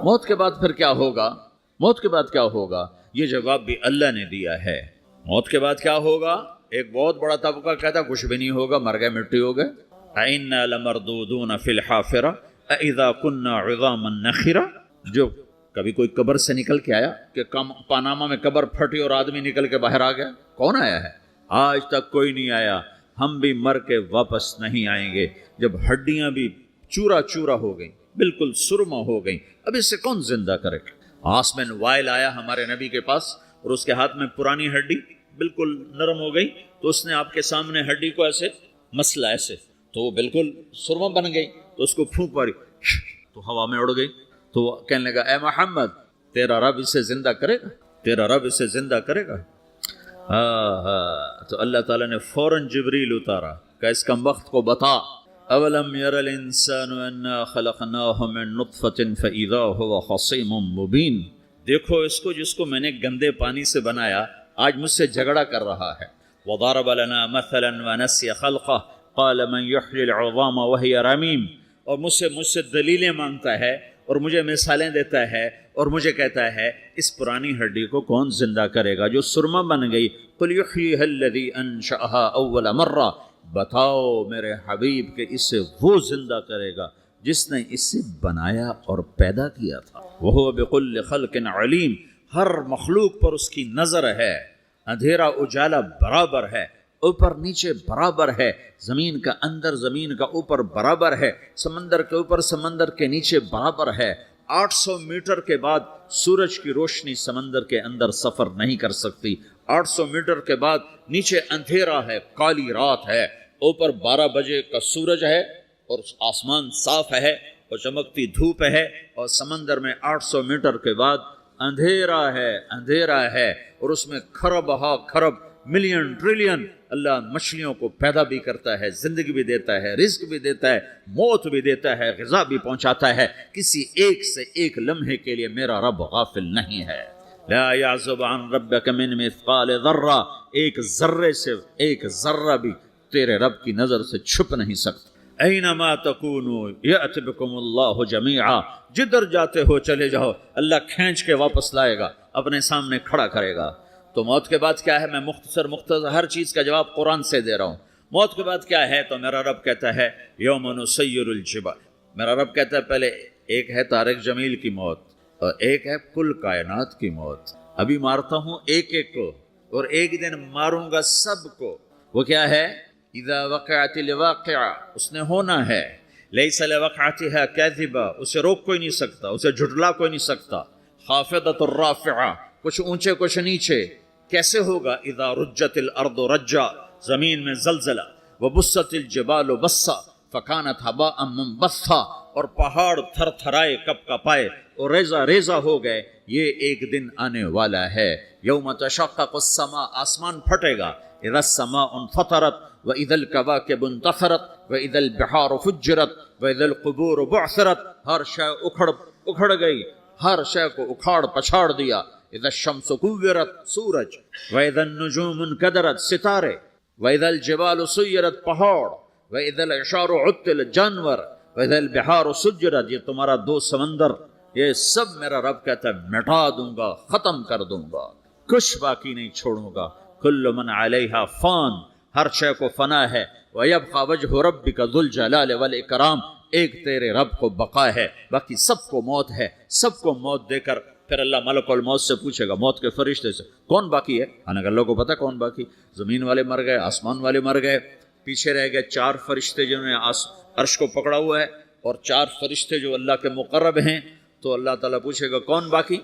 موت کے بعد پھر کیا ہوگا؟ موت کے بعد کیا ہوگا؟ یہ جواب بھی اللہ نے دیا ہے۔ موت کے بعد کیا ہوگا؟ ایک بہت بڑا طبقہ کہتا کچھ بھی نہیں ہوگا، مر گئے مٹی ہو گئے۔ اَإِنَّا لَمَرْدُودُونَ فِي الْحَافِرَةِ أَإِذَا كُنَّا عِظَامًا نَخِرَةً، جو کبھی کوئی قبر سے نکل کے آیا کہ پاناما میں قبر پھٹی اور آدمی نکل کے باہر آ گیا؟ کون آیا ہے؟ آج تک کوئی نہیں آیا۔ ہم بھی مر کے واپس نہیں آئیں گے۔ جب ہڈیاں بھی چورا چورا ہو گئیں، بالکل سرما ہو گئیں، اب اس سے کون زندہ کرے؟ آسمین وائل آیا ہمارے نبی کے پاس اور اس کے ہاتھ میں پرانی ہڈی بالکل نرم ہو گئی، تو اس نے آپ کے سامنے ہڈی کو ایسے مسلا ایسے، تو وہ بالکل سرما بن گئی، تو اس کو پھونک ماری تو ہوا میں اڑ گئی۔ تو وہ کہنے لگا اے محمد تیرا رب اسے زندہ کرے گا؟ تیرا رب اسے زندہ کرے گا؟ تو اللہ تعالیٰ نے فوراً جبریل اتارا کہ اس کم وقت کو بتا، اولم یر الانسان انا خلقناہ من نطفۃ فاذا هو خصیم مبین، دیکھو اس کو جس کو میں نے گندے پانی سے بنایا آج مجھ سے جھگڑا کر رہا ہے۔ وضرب لنا مثلا ونسی خلقہ قال من یحیی العظام وہی رمیم، اور مجھ سے دلیلیں مانگتا ہے اور مجھے مثالیں دیتا ہے اور مجھے کہتا ہے اس پرانی ہڈی کو کون زندہ کرے گا جو سرما بن گئی؟ قل یحییھا الذی انشأھا اول مرہ، بتاؤ میرے حبیب کہ اسے وہ زندہ کرے گا جس نے اسے بنایا اور پیدا کیا تھا۔ وہو بکل خلق علیم، ہر مخلوق پر اس کی نظر ہے، اندھیرا اجالا برابر ہے، اوپر نیچے برابر ہے، زمین کا اندر زمین کا اوپر برابر ہے، سمندر کے اوپر سمندر کے نیچے برابر ہے۔ 800 میٹر کے بعد سورج کی روشنی سمندر کے اندر سفر نہیں کر سکتی۔ 800 میٹر کے بعد نیچے اندھیرا ہے، کالی رات ہے، اوپر 12 بجے کا سورج ہے اور آسمان صاف ہے اور چمکتی دھوپ ہے، اور سمندر میں 800 میٹر کے بعد اندھیرا ہے اور اس میں کھرب ہا کھرب ملین ٹریلین اللہ مچھلیوں کو پیدا بھی کرتا ہے، زندگی بھی دیتا ہے، رزق بھی دیتا ہے، موت بھی دیتا ہے، غذا بھی پہنچاتا ہے۔ کسی ایک سے ایک لمحے کے لیے میرا رب غافل نہیں ہے۔ لا يعزب عن ربك من مثقال ذرہ، ایک ذرے سے ایک ذرہ بھی تیرے رب کی نظر سے چھپ نہیں سکتا۔ اینما تکونوا یأت بکم اللہ جمیعا، جدھر جاتے ہو چلے جاؤ، اللہ کھینچ کے واپس لائے گا، اپنے سامنے کھڑا کرے گا۔ تو موت کے بعد کیا ہے؟ میں مختصر ہر چیز کا جواب قرآن سے دے رہا ہوں۔ موت کے بعد کیا ہے؟ تو میرا رب کہتا ہے یوم نسیر الجبال، میرا رب کہتا ہے پہلے ایک ہے طارق جمیل کی موت اور ایک ہے کل کائنات کی موت۔ ابھی مارتا ہوں ایک ایک کو اور ایک دن ماروں گا سب کو۔ وہ کیا ہے؟ اذا وقعت الواقعہ، اس نے ہونا ہے۔ لیس لوقعتها کاذبہ، اسے روک کوئی نہیں سکتا، اسے جھٹلا کوئی نہیں سکتا۔ خافضۃ الرافعہ، کچھ اونچے کچھ نیچے۔ کیسے ہوگا؟ اذا رجت الارض رجا، زمین میں زلزلہ، وبست الجبال بسا فکانت ہباء منبثا، اور پہاڑ تھر تھرائے کپ کپائے اور ریزہ ریزہ ہو گئے۔ یہ ایک دن آنے والا ہے۔ یوم تشقق السماء، آسمان پھٹے گا۔ اذا السماء انفطرت واذا الكواكب انتثرت واذا البحار فجرت واذا القبور بعثرت، ہر شے اکھڑ گئی، ہر شے کو اکھاڑ پچھاڑ دیا۔ اذا الشمس كورت، سورج، واذا النجوم انكدرت، ستارے، واذا الجبال سيرت، پہاڑ، واذا العشار عطلت، جانور، واذا البحار سجرت، یہ تمہارا دو سمندر، یہ سب میرا رب کہتا ہے مٹا دوں گا، ختم کر دوں گا، کچھ باقی نہیں چھوڑوں گا۔ کل من علیہا فان، ہر شے کو فنا ہے۔ ویبقى وجہ ربک ذو الجلال والاکرام، ایک تیرے رب کو بقا ہے، باقی سب کو موت ہے۔ سب کو موت دے کر پھر اللہ ملک الموت سے پوچھے گا، موت کے فرشتے سے، کون باقی ہے؟ اللہ کو پتہ کون باقی؟ زمین والے مر گئے، آسمان والے مر گئے، پیچھے رہ گئے 4 فرشتے جنہوں نے عرش کو پکڑا ہوا ہے، اور 4 فرشتے جو اللہ کے مقرب ہیں۔ تو اللہ تعالیٰ پوچھے گا کون باقی؟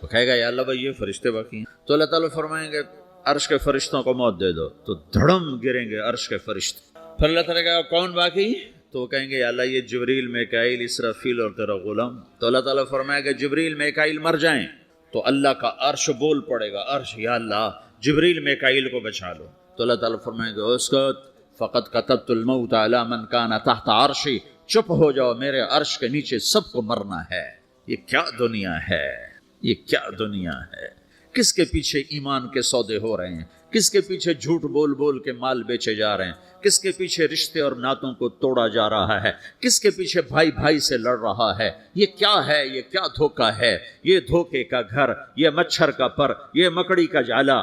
وہ کہے گا یا اللہ بھائی یہ فرشتے باقی ہیں۔ تو اللہ تعالیٰ فرمائیں گے عرش کے فرشتوں کو موت دے دو، تو دھڑم گریں گے عرش کے فرشتے۔ پھر اللہ تعالیٰ کہا کون باقی؟ تو وہ کہیں گے یا اللہ یہ جبریل میکائیل اسرافیل اور تیرا غلام۔ تو اللہ تعالیٰ فرمائے گا جبریل میکائیل مر جائیں، تو اللہ کا عرش بول پڑے گا، عرش یا اللہ جبریل میکائیل کو بچا لو۔ تو اللہ تعالیٰ فرمائے گا اسکت فقد کتبت الموت علی من کان تحت عرشی، چپ ہو جاؤ، میرے عرش کے نیچے سب کو مرنا ہے۔ یہ کیا دنیا ہے، یہ کیا دنیا ہے۔ کس کے پیچھے ایمان کے سودے ہو رہے ہیں، کس کے پیچھے جھوٹ بول بول کے مال بیچے جا رہے ہیں، کس کے پیچھے رشتے اور ناتوں کو توڑا جا رہا ہے، کس کے پیچھے بھائی بھائی سے لڑ رہا ہے۔ یہ کیا ہے؟ یہ کیا دھوکہ ہے؟ یہ دھوکے کا گھر، یہ مچھر کا پر، یہ مکڑی کا جالا۔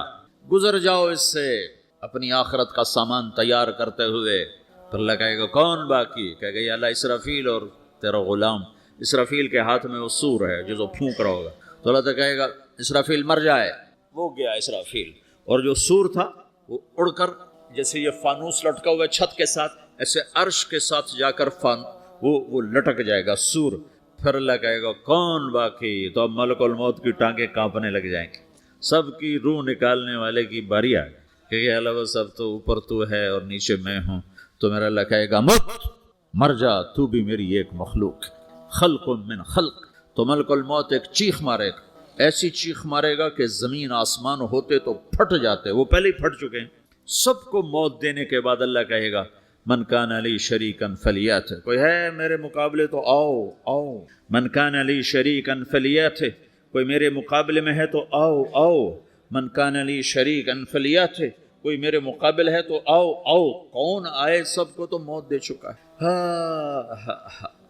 گزر جاؤ اس سے اپنی آخرت کا سامان تیار کرتے ہوئے۔ پھر اللہ کہے گا کون باقی؟ کہے گا یا اللہ اسرافیل اور تیرا غلام۔ اسرافیل کے ہاتھ میں وہ سور ہے جو پھونک رہا ہوگا، تو اللہ تعالیٰ کہے گا اسرافیل مر جائے، وہ گیا اسرافیل، اور جو سور تھا وہ اڑ کر جیسے یہ فانوس لٹکا ہوا ہے چھت کے ساتھ، ایسے عرش کے ساتھ جا کر وہ لٹک جائے گا سور۔ پھر اللہ کہے گا کون باقی؟ تو اب ملک الموت کی ٹانگیں کانپنے لگ جائیں گی، سب کی روح نکالنے والے کی باری آئے کہ اللہ وہ سب تو اوپر تو ہے اور نیچے میں ہوں۔ تو میرا اللہ کہے گا مت، مر جا، تو بھی میری ایک مخلوق، خلق من خلق۔ تو ملک الموت ایک چیخ مارے گا، ایسی چیخ مارے گا کہ زمین آسمان ہوتے تو پھٹ جاتے، وہ پہلے ہی پھٹ چکے ہیں۔ سب کو موت دینے کے بعد اللہ کہے گا من کان علی شریکن فلیات، کوئی ہے میرے مقابلے تو آؤ آؤ، من کان علی شریکن فلیات، کوئی میرے مقابلے میں ہے تو آؤ آؤ، من کان علی شریکن فلیات، کوئی میرے مقابل ہے تو آؤ آؤ۔ کون آئے؟ سب کو تو موت دے چکا ہے۔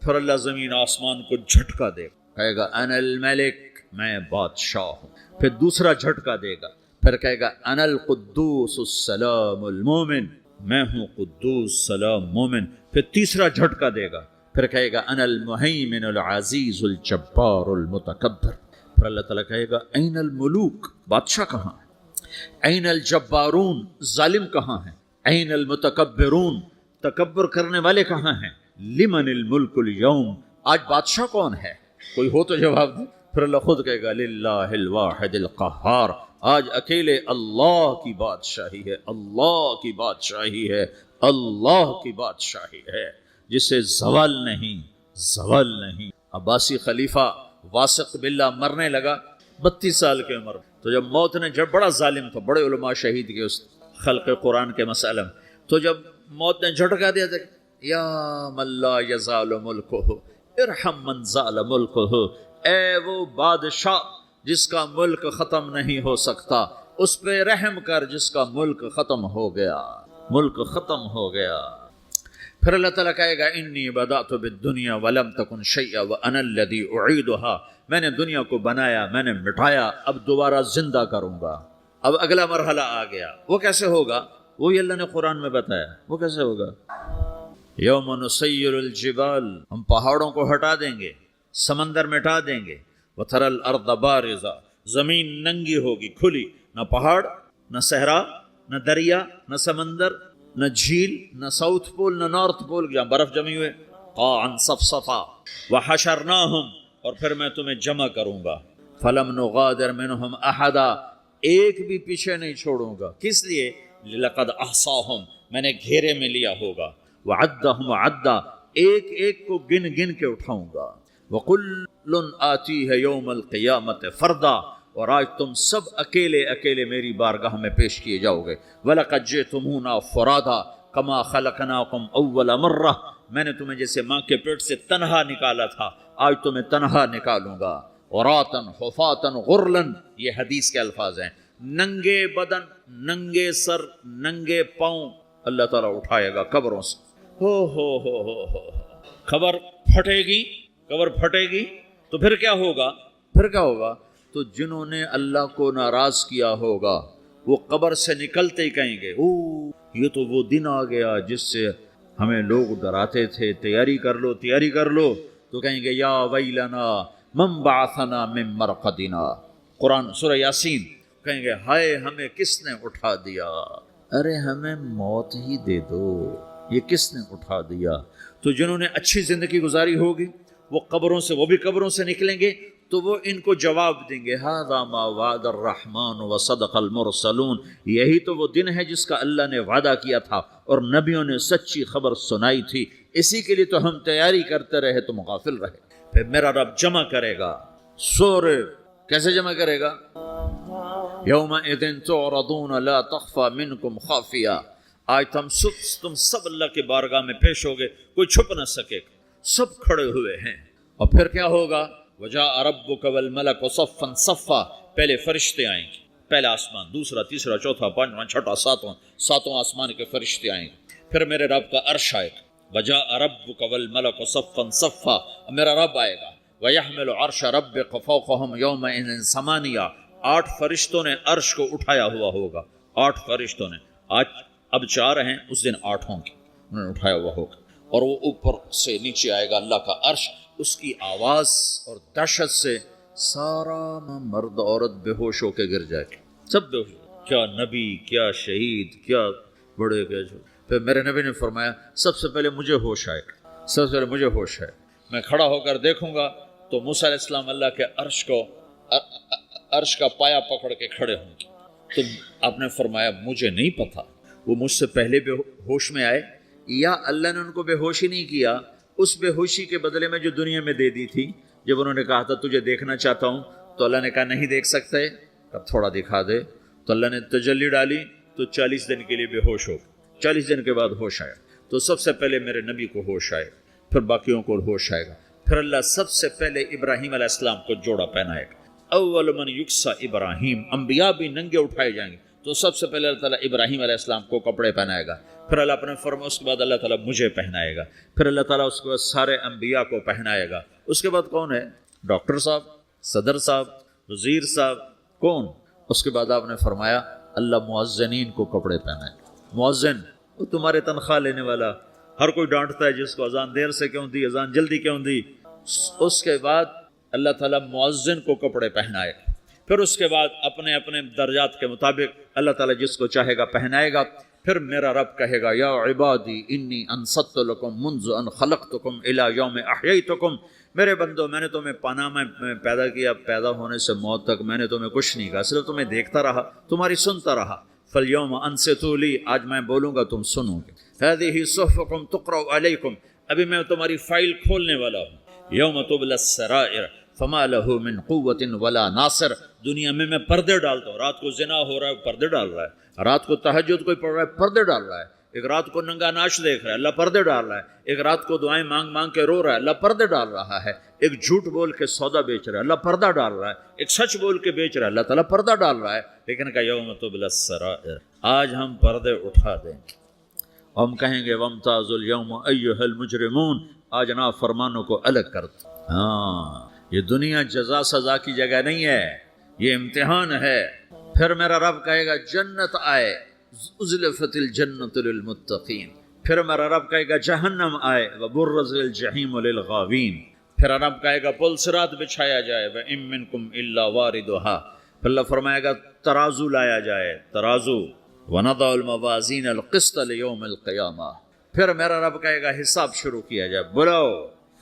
پھر اللہ زمین آسمان کو جھٹکا دے گا، کہے گا انا الملک، میں بادشاہ ہوں۔ پھر دوسرا جھٹکا دے گا، پھر کہے گا انا القدوس السلام المومن، میں ہوں قدوس سلام مومن۔ پھر تیسرا جھٹکا دے گا، پھر کہے گا انا المہیمن العزیز الجبار المتکبر۔ پھر اللہ تعالیٰ کہے گا این الملوک، بادشاہ کہاں ہے؟ این الجبارون، ظالم کہاں ہیں؟ این المتکبرون، تکبر کرنے والے کہاں ہیں؟ لمن الملک اليوم، آج بادشاہ کون ہے؟ کوئی ہو تو جواب دے۔ پھر اللہ خود کہے گا للہ الواحد القہار، آج اکیلے اللہ کی بادشاہی ہے، اللہ کی بادشاہی ہے، اللہ کی بادشاہی ہے، جسے زوال نہیں، زوال نہیں۔ عباسی خلیفہ واسق باللہ مرنے لگا 32 سال کی عمر، تو جب موت نے، جب بڑا ظالم تھا، بڑے علماء شہید کے اس خلق قرآن کے مسئلہ میں، تو جب موت نے جھٹکا دیا تھا یا من لا یزال ملکہ ارحم من زال ملکہ، اے وہ بادشاہ جس کا ملک ختم نہیں ہو سکتا، اس پہ رحم کر جس کا ملک ختم ہو گیا، ملک ختم ہو گیا۔ پھر اللہ تعالیٰ کہے گا انی بدأت بالدنیا ولم تکن شیئا وانا الذی اعیدها، میں نے دنیا کو بنایا، میں نے مٹایا، اب دوبارہ زندہ کروں گا۔ اب اگلا مرحلہ آ گیا، وہ کیسے ہوگا؟ وہی اللہ نے قرآن میں بتایا، وہ کیسے ہوگا؟ یوم نسیر الجبال، ہم پہاڑوں کو ہٹا دیں گے، سمندر مٹا دیں گے، وتری الارض بارزہ، زمین ننگی ہوگی، کھلی، نہ پہاڑ، نہ صحرا، نہ دریا، نہ سمندر، نہ جھیل، نہ ساؤتھ پول، نہ نارتھ پول جہاں برف جمی ہوئے، قاعا صفصفا، وحشرناہم، اور پھر میں تمہیں جمع کروں گا، فلم نغادر منہم احدا، ایک بھی پیچھے نہیں چھوڑوں گا، کس لیے؟ لقد احصاہم، میں نے گھیرے میں لیا ہوگا، وعدہم عدا، ایک ایک کو گن گن کے اٹھاؤں گا، وَكُلٌّ آتِيهَ يَوْمَ الْقِيَامَةِ فَرْدًا، اور آج تم سب اکیلے اکیلے میری بارگاہ میں پیش کیے جاؤ گے، وَلَقَدْ جِئْتُمُونَا فُرَادًا كَمَا خَلَقْنَاكُمْ أَوَّلَ مَرَّةٍ، میں نے تمہیں جیسے ماں کے پیٹ سے تنہا نکالا تھا، آج تمہیں تنہا نکالوں گا، عُرَاةً حُفَاةً غُرْلًا، یہ حدیث کے الفاظ ہیں، ننگے بدن، ننگے سر، ننگے پاؤں اللہ تعالیٰ اٹھائے گا قبروں سے، ہو خبر پھٹے گی، قبر پھٹے گی، تو پھر کیا ہوگا؟ پھر کیا ہوگا؟ تو جنہوں نے اللہ کو ناراض کیا ہوگا وہ قبر سے نکلتے ہی کہیں گے یہ تو وہ دن آ گیا جس سے ہمیں لوگ ڈراتے تھے، تیاری کر لو تیاری کر لو، تو کہیں گے یا ویلنا من بعثنا من مرقدنا، قرآن سورہ یاسین، کہیں گے ہائے ہمیں کس نے اٹھا دیا، ارے ہمیں موت ہی دے دو، یہ کس نے اٹھا دیا؟ تو جنہوں نے اچھی زندگی گزاری ہوگی وہ قبروں سے، وہ بھی قبروں سے نکلیں گے تو وہ ان کو جواب دیں گے ھذا ما وعد الرحمن وصدق المرسلون، یہی تو وہ دن ہے جس کا اللہ نے وعدہ کیا تھا اور نبیوں نے سچی خبر سنائی تھی، اسی کے لیے تو ہم تیاری کرتے رہے، تم غافل رہے۔ پھر میرا رب جمع کرے گا سورے، کیسے جمع کرے گا؟ یومئذ تعرضون لا تخفى منکم خافیہ، آج تم سب اللہ کے بارگاہ میں پیش ہوگے، کوئی چھپ نہ سکے، سب کھڑے ہوئے ہیں، اور پھر کیا ہوگا؟ وجاء ربک والملک صفا صفا، پہلے فرشتے آئیں گے، پہلا آسمان، دوسرا، تیسرا، چوتھا، پانچواں، چھٹا، ساتواں آسمان کے فرشتے آئیں گے، پھر میرے رب کا عرش آئے گا، وجاء ربک والملک صفا صفا، میرا رب آئے گا، ویحمل عرش ربک فوقہم یومئذ ثمانیہ، 8 فرشتوں نے عرش کو اٹھایا ہوا ہوگا، 8 فرشتوں نے، آج اب 4 ہیں، اس دن 8 ہوں گے، انہوں نے اٹھایا ہوا ہوگا، اور وہ اوپر سے نیچے آئے گا اللہ کا عرش، اس کی آواز اور دہشت سے سارا مرد عورت بے ہوش ہو کے گر جائے گا، سب بے ہوش، کیا نبی، کیا شہید، کیا بڑے، کیا چھوٹے۔ پھر میرے نبی نے فرمایا سب سے پہلے مجھے ہوش آئے گا، سب سے پہلے مجھے ہوش ہے، میں کھڑا ہو کر دیکھوں گا تو موسیٰ علیہ السلام اللہ کے عرش کا پایا پکڑ کے کھڑے ہوں گے، تو آپ نے فرمایا مجھے نہیں پتا وہ مجھ سے پہلے بے ہوش میں آئے یا اللہ نے ان کو بے ہوشی نہیں کیا، اس بے ہوشی کے بدلے میں جو دنیا میں دے دی تھی، جب انہوں نے کہا تھا تجھے دیکھنا چاہتا ہوں تو اللہ نے کہا نہیں دیکھ سکتے، اب تھوڑا دکھا دے، تو اللہ نے تجلی ڈالی تو 40 دن کے لیے بے ہوش ہو گئے، 40 دن کے بعد ہوش آیا، تو سب سے پہلے میرے نبی کو ہوش آئے، پھر باقیوں کو ہوش آئے گا، پھر اللہ سب سے پہلے ابراہیم علیہ السلام کو جوڑا پہنائے گا، اول من یکسا ابراہیم، انبیاء بھی ننگے اٹھائے جائیں گے، تو سب سے پہلے اللہ تعالیٰ ابراہیم علیہ السلام کو کپڑے پہنائے گا، پھر اللہ اپنے فرما، اس کے بعد اللہ تعالیٰ مجھے پہنائے گا، پھر اللہ تعالیٰ اس کے بعد سارے انبیاء کو پہنائے گا، اس کے بعد کون ہے؟ ڈاکٹر صاحب، صدر صاحب، وزیر صاحب، کون؟ اس کے بعد آپ نے فرمایا اللہ مؤذنین کو کپڑے پہنائے گا، مؤذن وہ تمہارے تنخواہ لینے والا، ہر کوئی ڈانٹتا ہے جس کو اذان دیر سے کیوں دی، اذان جلدی کیوں دی، اس کے بعد اللہ تعالیٰ مؤذن کو کپڑے پہنائے گا، پھر اس کے بعد اپنے اپنے درجات کے مطابق اللہ تعالیٰ جس کو چاہے گا پہنائے گا، پھر میرا رب کہے گا یا عبادی انی انصت لکم منذ ان خلقتکم الی یوم احییتکم، میرے بندو میں نے تمہیں پاناما میں پیدا کیا، پیدا ہونے سے موت تک میں نے تمہیں کچھ نہیں کہا، صرف تمہیں دیکھتا رہا، تمہاری سنتا رہا، فالیوم انصتوا لی، آج میں بولوں گا تم سنو گے، ہذہ صحفکم تقرأ علیکم، ابھی میں تمہاری فائل کھولنے والا ہوں، یوم تبلی السرائر فما له من قوت ولا ناصر، دنیا میں پردے ڈالتا ہوں، رات کو زنا ہو رہا ہے پردے ڈال رہا ہے، رات کو تہجد کوئی پڑھ رہا ہے پردے ڈال رہا ہے، ایک رات کو ننگا ناچ دیکھ رہا ہے اللہ پردے ڈال رہا ہے، ایک رات کو دعائیں مانگ مانگ کے رو رہا ہے اللہ پردے ڈال رہا ہے، ایک جھوٹ بول کے سودا بیچ رہا ہے اللہ پردہ ڈال رہا ہے، ایک سچ بول کے بیچ رہا ہے اللہ تعالیٰ پردہ ڈال رہا ہے، لیکن کہ یوم تبلی السرائر، آج ہم پردے اٹھا دیں گے، ہم کہیں گے وامتازوا اليوم ایھا المجرمون، آج نافرمانوں کو الگ کر دو۔ ہاں یہ دنیا جزا سزا کی جگہ نہیں ہے، یہ امتحان ہے، پھر میرا رب کہے گا جنت آئے، ازلفت الجنت للمتقین، پھر میرا رب کہے گا جہنم آئے، وبرز الجحیم للغاوین، پھر رب کہے گا پل صراط بچھایا جائے، وَإِن مِّنكُمْ إِلَّا وَارِدُهَا، پھر اللہ فرمائے گا ترازو لایا جائے، ترازو، وَنَضَعُ الْمَوَازِينَ الْقِسْطَ لِيَوْمِ الْقِيَامَةِ، پھر میرا رب کہے گا حساب شروع کیا جائے، بلاؤ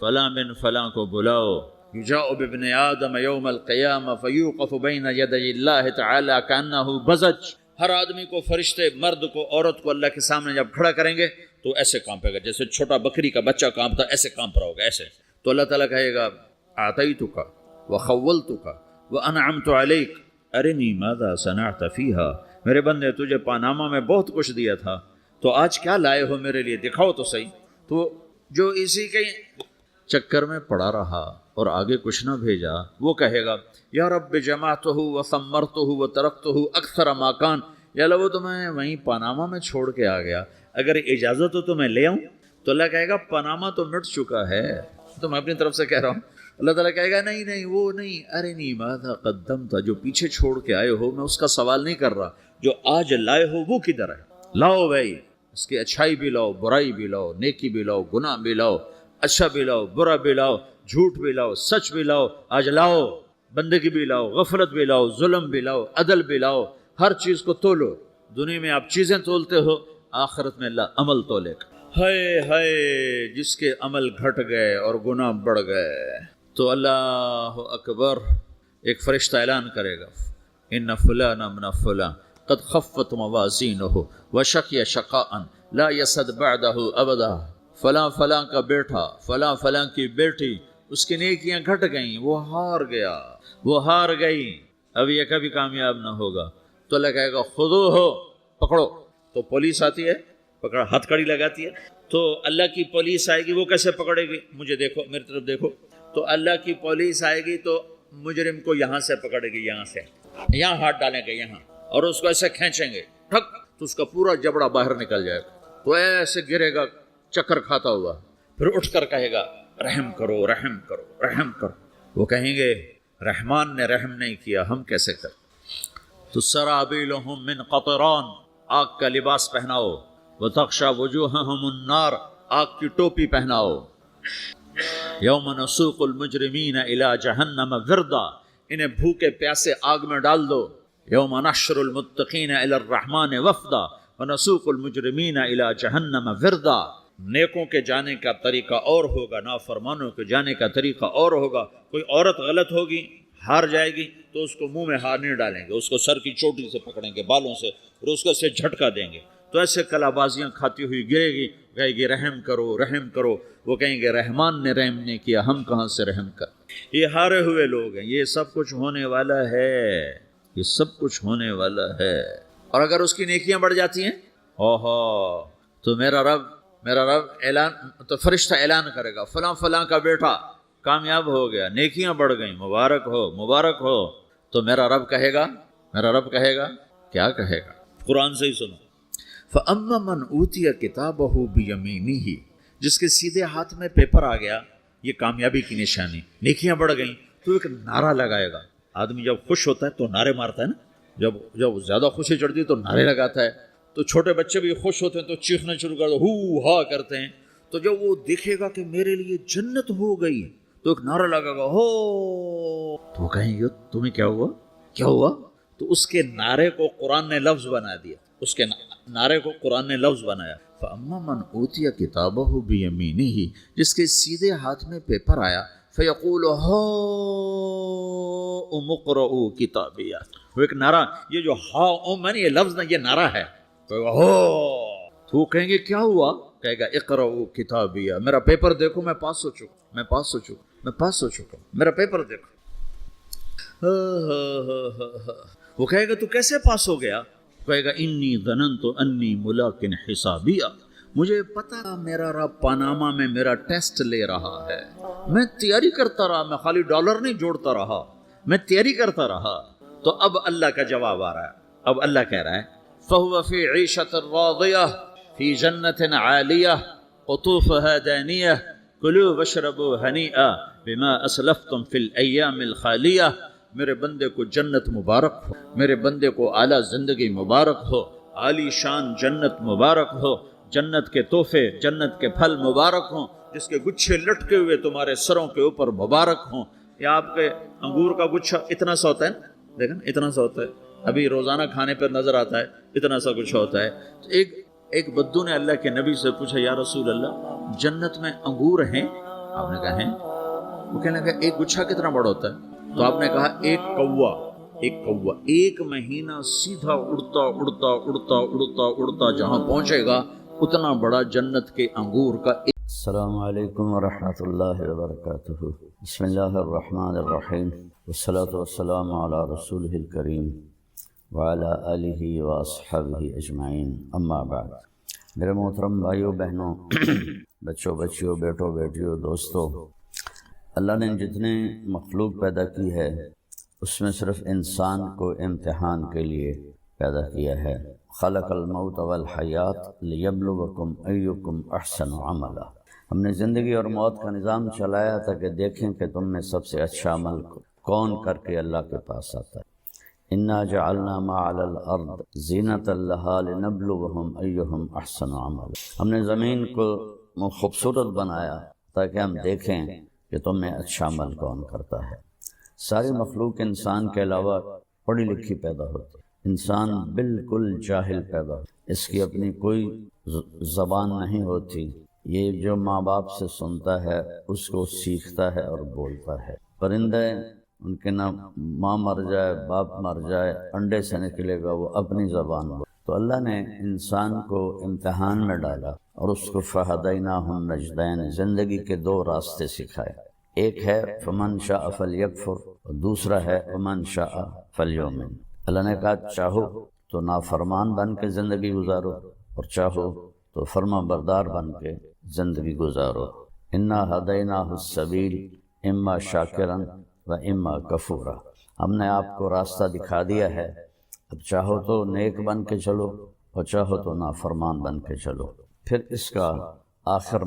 فلاں بن فلاں کو بلاؤ، یجاء بابن آدم یوم القیامہ فیوقف بین یدی اللہ تعالی کانہ بزج، ہر آدمی کو، فرشتے، مرد کو، عورت کو اللہ کے سامنے جب کھڑا کریں گے تو ایسے کانپے گا جیسے چھوٹا بکری کا بچہ کانپتا، ایسے کانپ رہا ہوگا ایسے، تو اللہ تعالیٰ کہے گا اعطیتک وخولتک وانعمت علیک ارنی ماذا صنعت فیہا، میرے بندے تجھے پاناما میں بہت کچھ دیا تھا تو آج کیا لائے ہو میرے لیے، دکھاؤ تو صحیح، تو جو اسی کے چکر میں پڑا رہا اور آگے کچھ نہ بھیجا وہ کہے گا یا رب جمعتہ وثمرتہ وترکتہ اکثر ما کان، یا اللہ وہ تو میں وہیں پاناما میں چھوڑ کے آ گیا، اگر اجازت ہو تو میں لے آؤں، تو اللہ کہے گا پاناما تو مٹ چکا ہے، تو میں اپنی طرف سے کہہ رہا ہوں، اللہ تعالیٰ کہے گا نہیں نہیں وہ نہیں، ارنی ماذا قدمت، جو پیچھے چھوڑ کے آئے ہو میں اس کا سوال نہیں کر رہا، جو آج لائے ہو وہ کدھر ہے، لاؤ بھائی، اس کی اچھائی بھی لاؤ، برائی بھی لاؤ، نیکی بھی لاؤ، گناہ بھی لاؤ، اچھا بھی لاؤ، برا بھی لاؤ، جھوٹ بھی لاؤ، سچ بھی لاؤ، آج لاؤ، بندگی بھی لاؤ، غفلت بھی لاؤ، ظلم بھی لاؤ، عدل بھی لاؤ، ہر چیز کو تولو، دنیا میں آپ چیزیں تولتے ہو، آخرت میں اللہ عمل تولے گا، ہائے ہائے جس کے عمل گھٹ گئے اور گناہ بڑھ گئے، تو اللہ اکبر، ایک فرشتہ اعلان کرے گا ان فلان من فلان قد خفت موازینہ وشقی شقاء لا یسد بعدہ ابدا، فلاں فلاں کا بیٹا، فلاں فلاں کی بیٹی، اس کی نیکیاں گھٹ گئیں، وہ ہار گیا، وہ ہار گئی، اب یہ کبھی کامیاب نہ ہوگا، تو اللہ کہے گا خودو ہو، پکڑو، تو پولیس آتی ہے، پکڑا، ہتھ کڑی لگاتی ہے، تو اللہ کی پولیس آئے گی، وہ کیسے پکڑے گی، مجھے دیکھو، میری طرف دیکھو، تو اللہ کی پولیس آئے گی تو مجرم کو یہاں سے پکڑے گی، یہاں سے یہاں ہاتھ ڈالیں گے یہاں اور اس کو ایسے کھینچیں گے ٹھک تو اس کا پورا جبڑا باہر نکل جائے گا، تو ایسے گرے گا چکر کھاتا ہوا، پھر اٹھ کر کہے گا رحم کرو رحم کرو رحم کرو، وہ کہیں گے رحمان نے رحم نہیں کیا ہم کیسے کریں؟ تو سرابیلہم من قطران، آگ کا لباس پہناؤ، وتغشا وجوہہم النار، آگ کی ٹوپی پہناؤ، یوم نسوق المجرمین الی جہنم وردا، انہیں بھوکے پیاسے آگ میں ڈال دو، یوم نحشر المتقین الی الرحمن وفدا ونسوق المجرمین الی جہنم وردا۔ نیکوں کے جانے کا طریقہ اور ہوگا، نافرمانوں کے جانے کا طریقہ اور ہوگا۔ کوئی عورت غلط ہوگی، ہار جائے گی تو اس کو منہ میں ہار نہیں ڈالیں گے، اس کو سر کی چوٹی سے پکڑیں گے، بالوں سے، اور اس کو سے جھٹکا دیں گے، تو ایسے کلا بازیاں کھاتی ہوئی گرے گی، کہے گی رحم کرو رحم کرو، وہ کہیں گے رحمان نے رحم نہیں کیا ہم کہاں سے رحم کر۔ یہ ہارے ہوئے لوگ ہیں، یہ سب کچھ ہونے والا ہے، یہ سب کچھ ہونے والا ہے۔ اور اگر اس کی نیکیاں بڑھ جاتی ہیں اوہو، تو میرا رب اعلان، تو فرشتہ اعلان کرے گا فلاں فلاں کا بیٹا کامیاب ہو گیا، نیکیاں بڑھ گئیں، مبارک ہو مبارک ہو، تو میرا رب کہے گا کیا کہے گا؟ قرآن سے ہی سنو، فَأَمَّا مَنْ أُوتِيَ كِتَابَهُ بِيَمِينِهِ، جس کے سیدھے ہاتھ میں پیپر آ گیا، یہ کامیابی کی نشانی، نیکیاں بڑھ گئیں، تو ایک نعرہ لگائے گا۔ آدمی جب خوش ہوتا ہے تو نعرے مارتا ہے نا، جب زیادہ خوشی چڑھتی ہے تو نعرے لگاتا ہے، تو چھوٹے بچے بھی خوش ہوتے ہیں تو چیخنا شروع کر دو، ہو ہا کرتے ہیں، تو جب وہ دیکھے گا کہ میرے لیے جنت ہو گئی تو ایک نعرہ لگے گا ہو، تو وہ کہیں گے تمہیں کیا ہوا؟ تو اس کے نعرے کو قرآن نے لفظ بنا دیا، اس کے نعرے کو قرآن نے لفظ بنایا، فَأَمَّا مَنْ أُوتِيَ كِتَابَهُ بِيَمِينِهِ، جس کے سیدھے ہاتھ میں پیپر آیا، فَيَقُولُ هَاؤْمُ اقْرَءُوا كِتَابِيَهْ، وہ ایک نعرہ، یہ جو ہاؤم ہے نا یہ لفظ نہیں، یہ نعرہ ہے، تو وہ کہیں گے کیا ہوا؟ کہے گا اقرؤوا کتابیہ، میرا پیپر دیکھو، میں پاس ہو چکا، میرا پیپر دیکھو۔ وہ کہے گا تو کیسے پاس ہو گیا؟ کہے گا انی ظننت انی ملاق حسابیہ، مجھے پتا میرا رب پاناما میں میرا ٹیسٹ لے رہا ہے، میں تیاری کرتا رہا، میں خالی ڈالر نہیں جوڑتا رہا، میں تیاری کرتا رہا۔ تو اب اللہ کا جواب آ رہا ہے، اب اللہ کہہ رہا ہے فَهُوَ فِي عِيشَةٍ رَاضِيَةٍ فِي جَنَّةٍ عَالِيَةٍ قُطُوفُهَا دَانِيَةٌ كُلُوا وَاشْرَبُوا هَنِيئًا بِمَا أَسْلَفْتُمْ فِي الْأَيَّامِ الْخَالِيَةِ، میرے بندے کو جنت مبارک ہو، میرے بندے کو اعلیٰ زندگی مبارک ہو، عالی شان جنت مبارک ہو، جنت کے تحفے، جنت کے پھل مبارک ہوں، جس کے گچھے لٹکے ہوئے تمہارے سروں کے اوپر مبارک ہوں۔ یا آپ کے انگور کا گچھا اتنا سا ہوتا ہے نا، دیکھیں اتنا سا ہوتا ہے، ابھی روزانہ کھانے پر نظر آتا ہے، اتنا سا کچھ ہوتا ہے۔ تو ایک بدو نے اللہ کے نبی سے پوچھا یا رسول اللہ جنت میں انگور ہیں؟ آپ نے کہا ہیں۔ وہ کہنے لگا ایک گچھا کتنا بڑا ہوتا ہے؟ تو آپ نے کہا ایک کوا ایک مہینہ سیدھا اڑتا جہاں پہنچے گا اتنا بڑا جنت کے انگور کا۔ السلام علیکم ورحمۃ اللہ وبرکاتہ۔ بسم اللہ الرحمن الرحیم، والصلاة والسلام علی رسولہ الکریم وعلی آلہ واصحابہ اجمعین، اما بعد۔ میرے محترم بھائیوں بہنوں، بچوں بچیوں، بیٹوں بیٹیوں، دوستوں، اللہ نے جتنے مخلوق پیدا کی ہے اس میں صرف انسان کو امتحان کے لیے پیدا کیا ہے۔ خلق الموت والحیات لیبلوکم ایکم احسن عملا، ہم نے زندگی اور موت کا نظام چلایا تھا کہ دیکھیں کہ تم میں سب سے اچھا عمل کون کر کے اللہ کے پاس آتا ہے۔ انا جعلنا ما علی الارض زینۃ لہا لنبلوہم ایہم احسن عملا، ہم نے زمین کو خوبصورت بنایا تاکہ ہم دیکھیں کہ تم میں اچھا عمل کون کرتا ہے۔ ساری مخلوق انسان کے علاوہ پڑھی لکھی پیدا ہوتی ہے، انسان بالکل جاہل پیدا ہوتا ہے، اس کی اپنی کوئی زبان نہیں ہوتی، یہ جو ماں باپ سے سنتا ہے اس کو سیکھتا ہے اور بولتا ہے۔ پرندے ان کے نہ ماں مر جائے باپ مر جائے انڈے سے نکلے گا وہ اپنی زبان بول۔ تو اللہ نے انسان کو امتحان میں ڈالا اور اس کو فہدیناہ النجدین، زندگی کے دو راستے سکھائے، ایک ہے فمن شاء فلیکفر اور دوسرا ہے فمن شاء فلیؤمن۔ اللہ نے کہا چاہو تو نافرمان بن کے زندگی گزارو اور چاہو تو فرما بردار بن کے زندگی گزارو۔ انا ہدیناہ السبیل اما شاکرا وإما کفورا، ہم نے آپ کو راستہ دکھا دیا ہے، اب چاہو تو نیک بن کے چلو اور چاہو تو نافرمان بن کے چلو۔ پھر اس کا آخر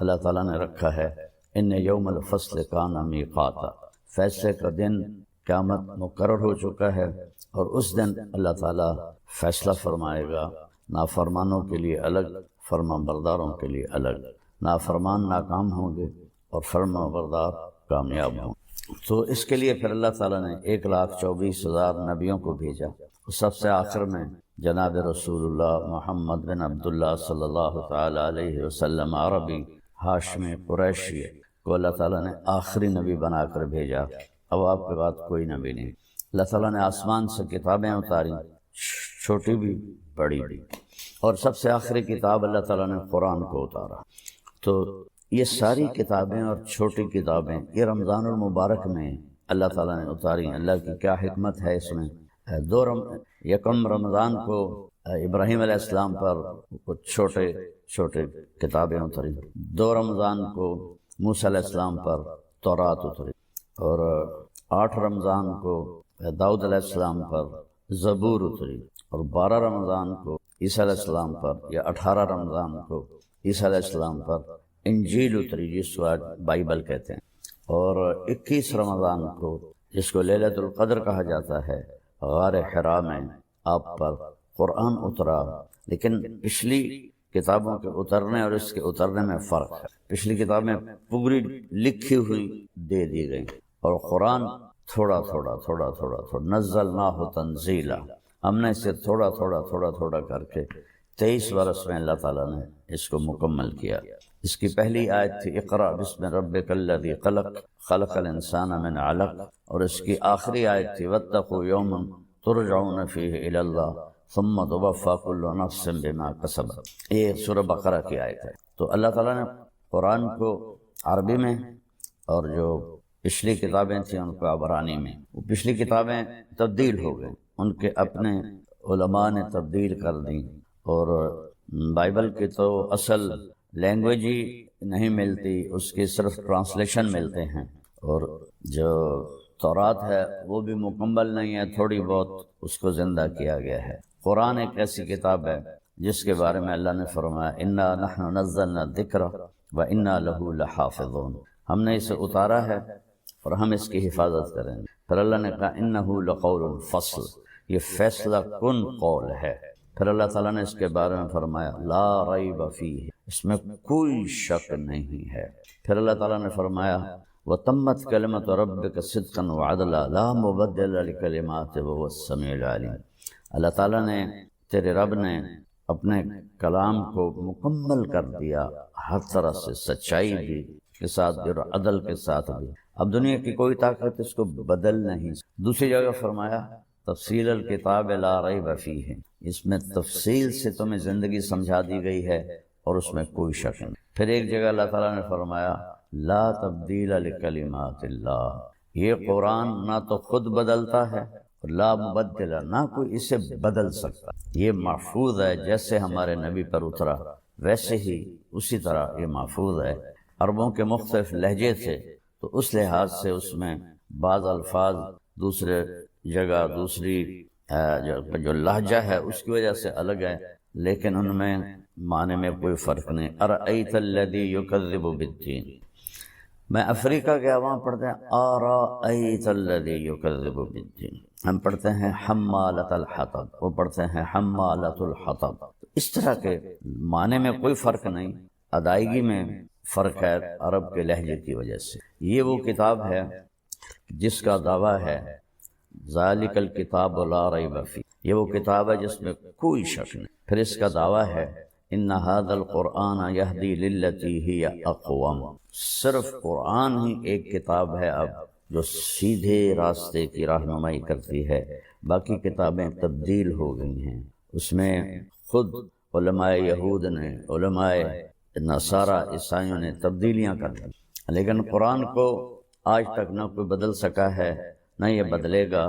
اللہ تعالیٰ نے رکھا ہے ان یوم الفصل کان میقاتا، فیصلے کا دن قیامت مقرر ہو چکا ہے، اور اس دن اللہ تعالیٰ فیصلہ فرمائے گا، نافرمانوں کے لیے الگ، فرما برداروں کے لیے الگ۔ نافرمان ناکام ہوں گے اور فرما بردار کامیاب ہوں گے۔ تو اس کے لیے پھر اللہ تعالیٰ نے 1,24,000 نبیوں کو بھیجا، سب سے آخر میں جناب رسول اللہ محمد بن عبداللہ صلی اللہ تعالیٰ علیہ وسلم عربی ہاشمی قریشی کو اللہ تعالیٰ نے آخری نبی بنا کر بھیجا۔ اب آپ کے بعد کوئی نبی نہیں۔ اللہ تعالیٰ نے آسمان سے کتابیں اتاری، چھوٹی بھی بڑی بھی، اور سب سے آخری کتاب اللہ تعالیٰ نے قرآن کو اتارا۔ تو یہ ساری کتابیں اور چھوٹی کتابیں یہ رمضان المبارک میں اللہ تعالیٰ نے اتاری۔ اللہ کی کیا حکمت ہے اس میں۔ یکم رمضان کو ابراہیم علیہ السلام پر کچھ چھوٹے چھوٹے کتابیں اتری، 2 رمضان کو موسیٰ علیہ السلام پر تورات اتری، اور 8 رمضان کو داؤد علیہ السلام پر زبور اتری، اور 12 رمضان کو عیسیٰ علیہ السلام پر، یا 18 رمضان کو عیسیٰ علیہ السلام پر انجیل اتری، جس کو آج بائبل کہتے ہیں، اور 21 رمضان کو جس کو لیلۃ القدر کہا جاتا ہے، غار حرا میں آپ پر قرآن اترا۔ لیکن پچھلی کتابوں کے اترنے اور اس کے اترنے میں فرق ہے۔ پچھلی کتابیں پوری لکھی ہوئی دے دی گئیں، اور قرآن تھوڑا تھوڑا تھوڑا تھوڑا تھوڑا نزلناہ تنزیلا، ہم نے اسے تھوڑا تھوڑا تھوڑا تھوڑا کر کے 23 برس میں اللہ تعالیٰ نے اس کو مکمل کیا۔ اس کی پہلی آیت تھی اقرأ بسم ربک الذی خلق خلق الانسان من علق، اور اس کی آخری آیت تھی واتقوا یوما ترجعون فیہ الی اللہ ثم توفی کل نفس بما کسبت۔ یہ سورہ بقرہ کی آیت ہے۔ تو اللہ تعالیٰ نے قرآن کو عربی میں، اور جو پچھلی کتابیں تھیں ان کو عبرانی میں، وہ پچھلی کتابیں تبدیل ہو گئیں، ان کے اپنے علماء نے تبدیل کر دیں، اور بائبل کی تو اصل لینگویج ہی نہیں ملتی، اس کی صرف ٹرانسلیشن ملتے ہیں، اور جو تورات ہے وہ بھی مکمل نہیں ہے، تھوڑی بہت اس کو زندہ کیا گیا ہے۔ قرآن ایک ایسی کتاب ہے جس کے بارے میں اللہ نے فرمایا انا نحن نزلنا الذکر وانا لہ لحافظون، ہم نے اسے اتارا ہے اور ہم اس کی حفاظت کریں گے۔ پھر اللہ نے کہا انہ لقول فصل، یہ فیصلہ کن قول ہے۔ پھر اللہ تعالیٰ نے اس کے بارے میں فرمایا لا ریب فیہ، اس میں کوئی شک نہیں ہے۔ پھر اللہ تعالیٰ نے فرمایا وتمت کلمۃ ربک صدقا وعدلا لا مبدل لکلماتہ وہو السمیع العلیم، اللہ تعالیٰ نے، تیرے رب نے اپنے کلام کو مکمل کر دیا، ہر طرح سے سچائی بھی کے ساتھ بھی اور عدل کے ساتھ بھی۔ اب دنیا کی کوئی طاقت اس کو بدل نہیں۔ دوسری جگہ فرمایا تفصیل الکتاب لا ریب فیہ، اس میں تفصیل سے تمہیں زندگی سمجھا دی گئی ہے اور اس میں کوئی شک نہیں۔ پھر ایک جگہ اللہ تعالیٰ نے فرمایا لا تبدیل لکلمات اللہ، یہ قرآن نہ تو خود بدلتا ہے اور لا مبدل، نہ کوئی اسے بدل سکتا، یہ محفوظ ہے، جیسے ہمارے نبی پر اترا ویسے ہی اسی طرح یہ محفوظ ہے۔ عربوں کے مختلف لہجے تھے، تو اس لحاظ سے اس میں بعض الفاظ دوسرے جگہ دوسری جو لہجہ ہے اس کی وجہ سے الگ ہے، لیکن ان میں معنی میں کوئی فرق نہیں۔ ارأیت الذی یکذب بالدین، میں افریقہ کے عوام پڑھتے ہیں ارأیت الذی یکذب بالدین، ہم پڑھتے ہیں حمالۃ الحطب، وہ پڑھتے ہیں حمالۃ الحطب۔ اس طرح کے معنی میں کوئی فرق نہیں، ادائیگی میں فرق ہے عرب کے لہجے کی وجہ سے۔ یہ وہ کتاب ہے جس کا دعویٰ ہے ذالک الکتاب لا ریب فیہ، یہ وہ کتاب ہے جس میں کوئی شک نہیں۔ پھر اس کا دعویٰ ہے ان ھذا القرآن یہدی للتی ہی اقوم، صرف قرآن ہی ایک کتاب ہے اب جو سیدھے راستے کی رہنمائی کرتی ہے، باقی کتابیں تبدیل ہو گئی ہیں۔ اس میں خود علماء یہود نے، علماء نصارہ عیسائیوں نے تبدیلیاں کر دی، لیکن قرآن کو آج تک نہ کوئی بدل سکا ہے نہ یہ بدلے گا۔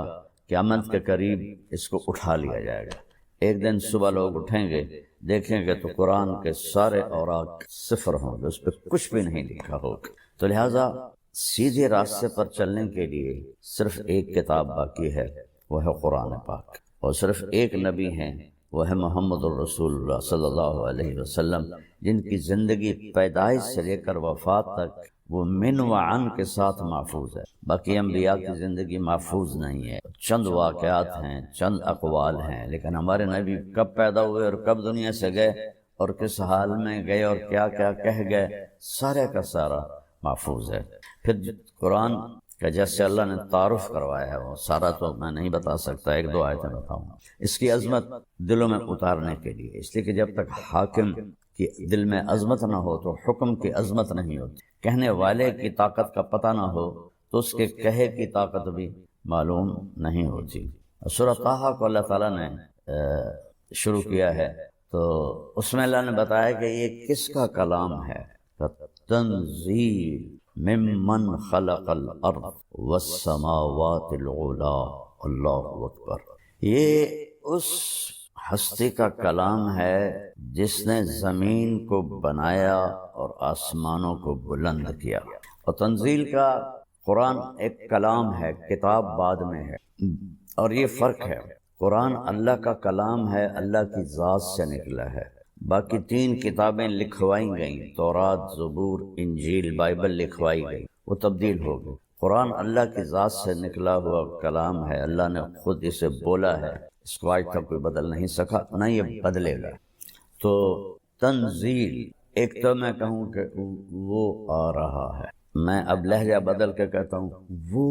قیامت کے قریب اس کو اٹھا لیا جائے گا، ایک دن صبح لوگ اٹھیں گے، دیکھیں گے تو قرآن کے سارے اوراق صفر ہوں گے، اس پہ کچھ بھی نہیں لکھا ہوگا۔ تو لہٰذا سیدھے راستے پر چلنے کے لیے صرف ایک کتاب باقی ہے، وہ ہے قرآن پاک، اور صرف ایک نبی ہیں، وہ ہے محمد الرسول اللہ صلی اللہ علیہ وسلم، جن کی زندگی پیدائش سے لے کر وفات تک وہ من و عن کے ساتھ محفوظ ہے۔ باقی انبیاء کی زندگی محفوظ نہیں ہے، چند واقعات ہیں، چند اقوال ہیں، لیکن ہمارے نبی کب پیدا ہوئے اور کب دنیا سے گئے اور کس حال میں گئے اور کیا کیا کہہ گئے، سارے کا سارا محفوظ ہے۔ پھر قرآن کا جیسے اللہ نے تعارف کروایا ہے، وہ سارا تو میں نہیں بتا سکتا، ایک دو آیتیں بتاؤں۔ اس کی عظمت دلوں میں اتارنے کے لیے، اس لیے کہ جب تک حاکم کی دل میں عظمت نہ ہو تو حکم کی عظمت نہیں ہوتی، کہنے والے کی طاقت کا پتہ نہ ہو تو اس کے کہے کی طاقت بھی معلوم نہیں ہوتی۔ سورہ طٰہٰ کو اللہ تعالیٰ نے شروع کیا ہے تو اس میں اللہ نے بتایا کہ یہ کس کا کلام ہے، تنزیل ممن خلق الارض والسماوات العلی، اللہ اکبر۔ یہ اس ہستی کا کلام ہے جس نے زمین کو بنایا اور آسمانوں کو بلند کیا۔ اور تنزیل کا قرآن ایک کلام ہے، کتاب بعد میں ہے، اور یہ فرق ہے۔ قرآن اللہ کا کلام ہے، اللہ کی ذات سے نکلا ہے۔ باقی تین کتابیں لکھوائی گئیں، تورات، زبور، انجیل، بائبل لکھوائی گئی، وہ تبدیل ہو گئی۔ قرآن اللہ کی ذات سے نکلا ہوا کلام ہے، اللہ نے خود اسے بولا ہے، اس کو آج تک کوئی بدل نہیں سکا، نہ یہ بدلے گا۔ تو تنزیل، ایک تو میں کہوں کہ وہ آ رہا ہے، میں اب لہجہ بدل کے کہتا ہوں وہ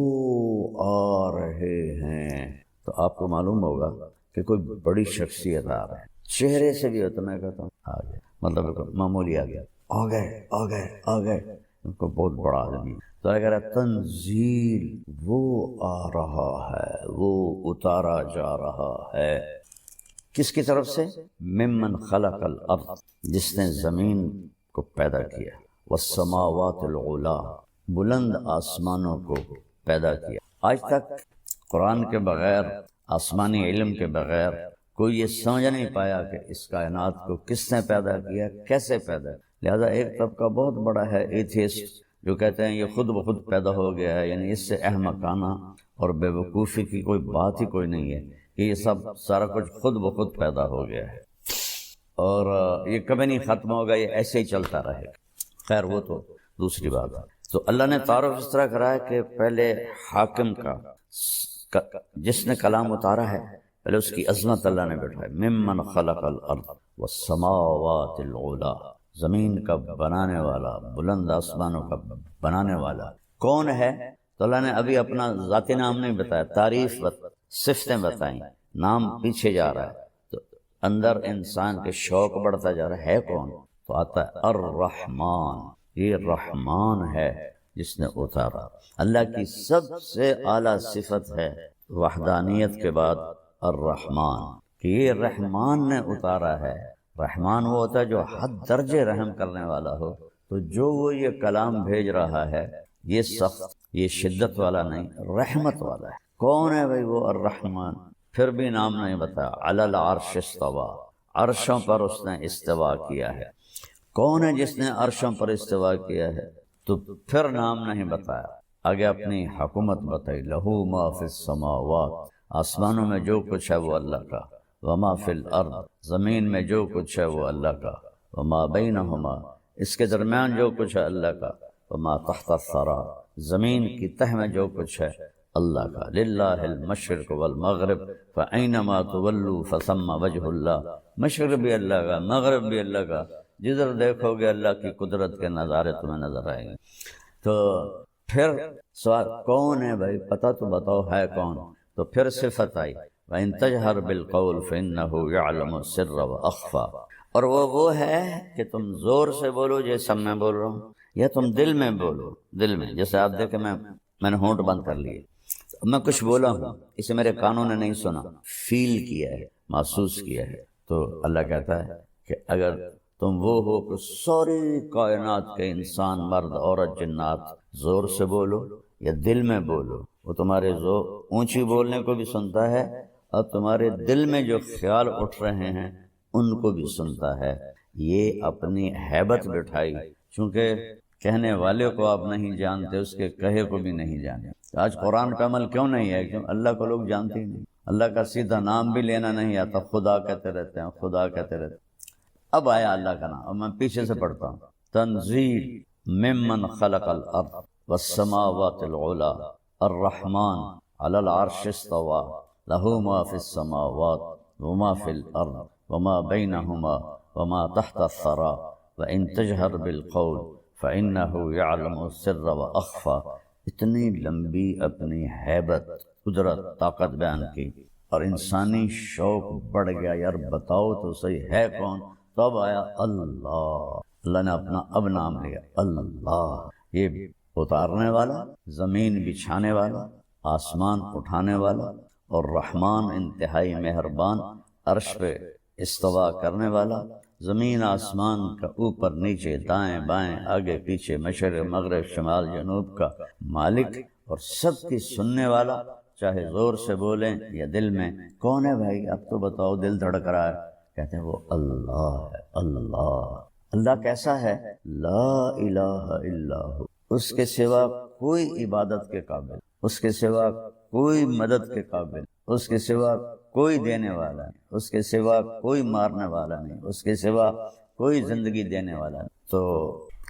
آ رہے ہیں، تو آپ کو معلوم ہوگا کہ کوئی بڑی شخصیت آ رہا ہے۔ چہرے سے بھی ہوتا، میں کہتا ہوں آ گئے، مطلب معمولی آ گیا، آ گئے ان کو بہت بڑا آدمی۔ تو اگر تنزیل، وہ آ رہا ہے، وہ اتارا جا رہا ہے، کس کی طرف سے؟ ممن خلق الارض، جس نے زمین کو پیدا کیا، والسماوات العلی، بلند آسمانوں کو پیدا کیا۔ آج تک قرآن کے بغیر، آسمانی علم کے بغیر کوئی یہ سمجھ نہیں پایا کہ اس کائنات کو کس نے پیدا کیا، کیسے پیدا۔ لہذا ایک طبقہ بہت بڑا ہے ایتھیسٹ، جو کہتے ہیں یہ خود بخود پیدا ہو گیا ہے، یعنی اس سے احمقانہ اور بے وقوفی کی کوئی بات ہی کوئی نہیں ہے کہ یہ سب سارا کچھ خود بخود پیدا ہو گیا ہے اور یہ کبھی نہیں ختم ہوگا، یہ ایسے ہی چلتا رہے گا۔ خیر وہ تو دوسری بات ہے۔ تو اللہ نے تعارف اس طرح کرایا کہ پہلے حاکم کا، جس نے کلام اتارا ہے، پہلے اس کی عظمت اللہ نے بٹھائی، ممن خلق الارض والسماوات العلی، زمین کا بنانے والا، بلند آسمانوں کا بنانے والا کون ہے؟ تو اللہ نے ابھی اپنا ذاتی نام نہیں بتایا، تعریف صفتیں بتائیں، نام پیچھے جا رہا ہے، تو اندر انسان کے شوق بڑھتا جا رہا ہے کون؟ تو آتا ہے الرحمن، یہ رحمان ہے جس نے اتارا۔ اللہ کی سب سے اعلیٰ صفت ہے وحدانیت کے بعد الرحمن، کہ یہ رحمان نے اتارا ہے۔ رحمان وہ ہوتا ہے جو حد درجے رحم کرنے والا ہو، تو جو وہ یہ کلام بھیج رہا ہے یہ سخت، یہ شدت والا نہیں، رحمت والا ہے۔ کون ہے بھائی وہ الرحمن؟ پھر بھی نام نہیں بتایا، علی العرش استویٰ، عرشوں پر اس نے استوا کیا ہے۔ کون ہے جس نے عرشوں پر استوا کیا ہے؟ تو پھر نام نہیں بتایا، آگے اپنی حکومت بتائی، لہو ما فی السماوات، آسمانوں میں جو کچھ ہے وہ اللہ کا، وما فی الارض، زمین میں جو کچھ ہے وہ اللہ کا، وما بینہما، اس کے درمیان جو کچھ ہے اللہ کا، وما تحت الثری، زمین کی تہ میں جو کچھ ہے اللہ کا، للہ المشرق والمغرب فأینما تولوا فثم وجہ اللہ، مشرق بھی اللہ کا، مغرب بھی اللہ کا، جدھر دیکھو گے اللہ کی قدرت کے نظارے تمہیں نظر آئیں گے۔ تو پھر سوال کون ہے بھائی؟ پتہ تو بتاؤ ہے کون؟ تو پھر صفت آئی، وَإِن تَجْهَرْ بِالْقَوْلِ فَإِنَّهُ يَعْلَمُ السِّرَّ وَأَخْفَى، اور وہ ہے کہ تم زور سے بولو جیسا میں بول رہا ہوں، یا تم دل میں بولو، دل میں، جیسے آپ دیکھیں میں نے ہونٹ بند کر لیے، میں کچھ بولا ہوں، اسے میرے کانوں نے نہیں سنا، فیل کیا ہے، محسوس کیا ہے۔ تو اللہ کہتا ہے کہ اگر تم وہ ہو کہ ساری کائنات کے انسان، مرد، عورت، جنات زور سے بولو یا دل میں بولو، وہ تمہارے اونچی بولنے کو بھی سنتا ہے اور تمہارے دل میں جو خیال اٹھ رہے ہیں ان کو بھی سنتا ہے۔ یہ اپنی ہیبت بٹھائی، چونکہ کہنے والے کو آپ نہیں جانتے، اس کے کہے کو بھی نہیں جانتے۔ آج قرآن کا عمل کیوں نہیں ہے؟ کیوں اللہ کو لوگ جانتے ہی نہیں، اللہ کا سیدھا نام بھی لینا نہیں آتا، خدا کہتے رہتے ہیں، خدا کہتے رہتے ہیں۔ اب آیا اللہ کا نام، اب میں پیچھے سے پڑھتا ہوں۔ تنزیل ممن خلق الارض والسماوات العلی الرحمن علی العرش استوى له ما في السماوات وما في الارض وما بينهما وما تحت الثرى وان تجهر بالقول فانه يعلم السر واخفى۔ اتنی لمبی اپنی ہیبت، قدرت، طاقت بیان کی، اور انسانی شوق بڑھ گیا، یار بتاؤ تو صحیح ہے کون؟ تب آیا اللہ۔ اللہ نے اپنا اب نام لیا، اللہ، یہ اتارنے والا، زمین بچھانے والا، آسمان اٹھانے والا، اور رحمان انتہائی مہربان، عرش پہ استوا کرنے والا، زمین آسمان کا اوپر نیچے دائیں بائیں آگے پیچھے مشرق مغرب شمال جنوب کا مالک، اور سب کی سننے والا، چاہے زور سے بولیں یا دل میں۔ کون ہے بھائی؟ اب تو بتاؤ، دل دھڑک رہا ہے، کہتے ہیں وہ اللہ ہے۔ اللہ، اللہ کیسا ہے؟ لا الہ الا ہو، اس کے سوا کوئی عبادت کے قابل، اس کے سوا کوئی مدد کے قابل، اس کے سوا کوئی دینے والا نہیں، اس کے سوا کوئی مارنے والا نہیں، اس کے سوا کوئی زندگی دینے والا نہیں۔ تو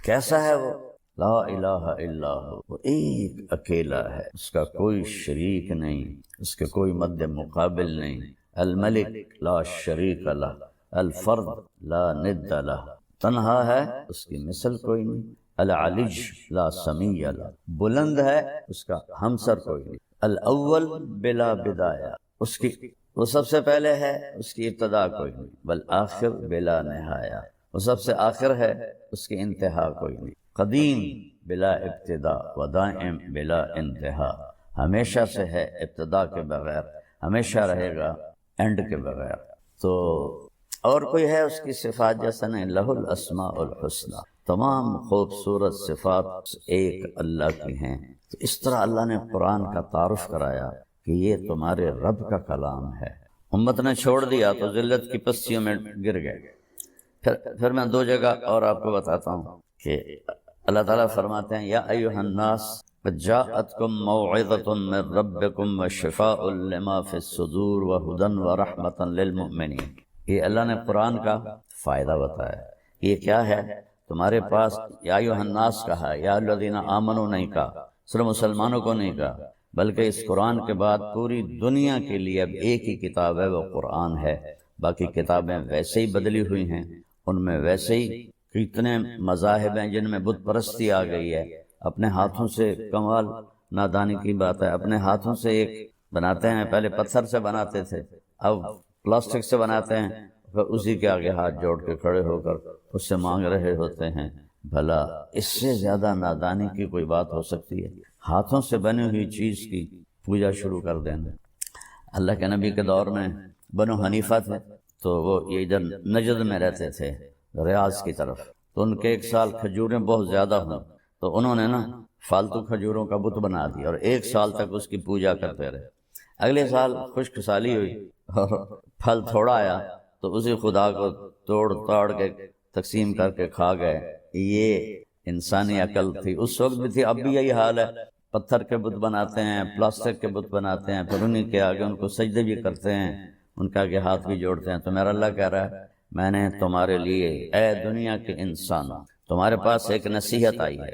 کیسا ہے وہ؟ لا الہ الا ہو، وہ ایک اکیلا ہے، اس کا کوئی شریک نہیں، اس کے کوئی مد مقابل نہیں۔ الملک لا شریک لہ، الفرد لا ند لہ، تنہا ہے، اس کی مثل کوئی نہیں۔ العلج لا سمیع لہ، بلند ہے، اس کا ہمسر کوئی نہیں۔ الاول بلا بدایہ، اس کی وہ سب سے پہلے ہے، اس کی ابتدا کوئی نہیں۔ والآخر بلا نہایہ، وہ سب سے آخر ہے، اس کی انتہا کوئی نہیں۔ قدیم بلا ابتدا و دائم بلا انتہا، ہمیشہ سے ہے، ابتدا کے بغیر، ہمیشہ رہے گا اینڈ کے بغیر۔ تو اور کوئی ہے اس کی صفات جیسا نہیں۔ لہ الاسماء الحسنی، تمام خوبصورت صفات ایک اللہ کی ہیں۔ تو اس طرح اللہ نے قرآن کا تعارف کرایا کہ یہ تمہارے رب کا کلام ہے۔ امت نے چھوڑ دیا تو ذلت کی پستیوں میں گر گئے۔ پھر میں دو جگہ اور آپ کو بتاتا ہوں کہ اللہ تعالیٰ فرماتے ہیں، یا ایھا الناس قد جاءتکم موعظۃ من ربکم وشفاء لما فی الصدور وہدی ورحمۃ للمؤمنین۔ یہ اللہ نے قرآن کا فائدہ بتایا۔ یہ کیا ہے؟ تمہارے پاس یا ایھا الناس کہا، یا الذین آمنوا نہیں کہا، صرف مسلمانوں کو نہیں کہا، بلکہ اس قرآن کے بعد پوری دنیا کے لیے اب ایک ہی کتاب ہے، وہ قرآن ہے۔ باقی کتابیں ویسے ہی بدلی ہوئی ہیں، ان میں ویسے ہی کتنے مذاہب ہیں جن میں بت پرستی آ گئی ہے۔ اپنے ہاتھوں سے، کمال نادانی کی بات ہے، اپنے ہاتھوں سے ایک بناتے ہیں، پہلے پتھر سے بناتے تھے، اب پلاسٹک سے بناتے ہیں، پھر اسی کے آگے ہاتھ جوڑ کے کھڑے ہو کر اس سے مانگ رہے ہوتے ہیں۔ بھلا اس سے زیادہ نادانی کی کوئی بات ہو سکتی ہے؟ ہاتھوں سے بنی ہوئی چیز کی پوجا شروع کر دینا۔ اللہ کے نبی کے دور میں بنو حنیفہ تھے، تو وہ یہ ادھر نجد میں رہتے تھے، ریاض کی طرف۔ تو ان کے ایک سال کھجوریں بہت زیادہ ہوں، تو انہوں نے فالتو کھجوروں کا بت بنا دیا، اور ایک سال تک اس کی پوجا کرتے رہے۔ اگلے سال خشک سالی ہوئی اور پھل تھوڑا آیا، تو اسی خدا کو توڑ تاڑ کے تقسیم کر کے کھا گئے۔ یہ انسانی عقل تھی، اس وقت بھی تھی، اب بھی یہی حال ہے۔ پتھر کے بت بناتے ہیں، پلاسٹک کے بت بناتے ہیں، پھر انہیں کے آگے ان کو سجدے بھی کرتے ہیں، ان کے آگے ہاتھ بھی جوڑتے ہیں۔ تو میرا اللہ کہہ رہا ہے، میں نے تمہارے لیے، اے دنیا کے انسانوں، تمہارے پاس ایک نصیحت آئی ہے،